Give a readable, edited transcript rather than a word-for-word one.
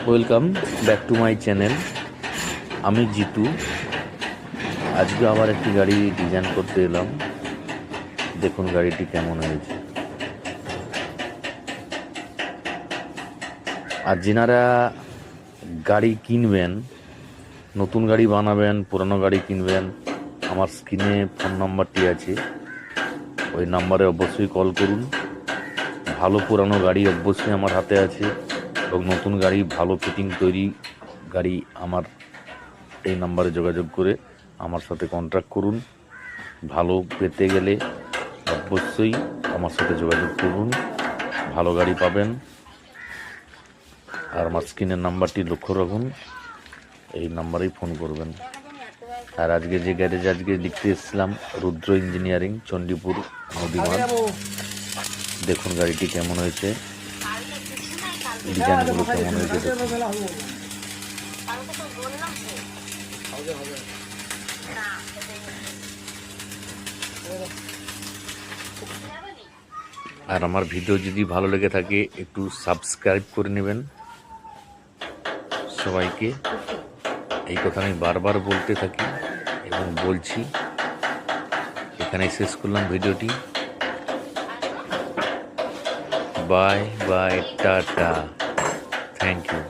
Welcome back to my channel. আমি জিতু। আজকে আবার একটি গাড়ি ডিজাইন করতে এলাম। দেখুন গাড়িটি কেমন হয়েছে। আর যেনারা গাড়ি কিনবেন, নতুন গাড়ি বানাবেন, পুরানো গাড়ি কিনবেন, আমার স্ক্রিনে ফোন নাম্বারটি আছে, ওই নাম্বারে অবশ্যই কল করুন। ভালো পুরানো গাড়ি অবশ্যই আমার হাতে আছে, এবং নতুন গাড়ি ভালো ফিটিং তৈরি গাড়ি আমার এই নাম্বারে যোগাযোগ করে আমার সাথে কন্ট্যাক্ট করুন। ভালো পেতে গেলে অবশ্যই আমার সাথে যোগাযোগ করুন, ভালো গাড়ি পাবেন। আর আমার স্ক্রিনের নাম্বারটি লক্ষ্য রাখুন, এই নাম্বারেই ফোন করবেন। আর আজকে যে গ্যারেজ আজকে লিখতে এসেছিলাম, রুদ্র ইঞ্জিনিয়ারিং, চণ্ডীপুর নদীমাঠ। দেখুন গাড়িটি কেমন হয়েছে, ডিজাইনগুলো কেমন হয়েছে দেখুন। আর আমার ভিডিও যদি ভালো লেগে থাকে একটু সাবস্ক্রাইব করে নেবেন। সবাইকে এই কথা আমি বারবার বলতে থাকি এবং বলছি। এখানেই শেষ করলাম ভিডিওটি। Bye bye, tata, thank you.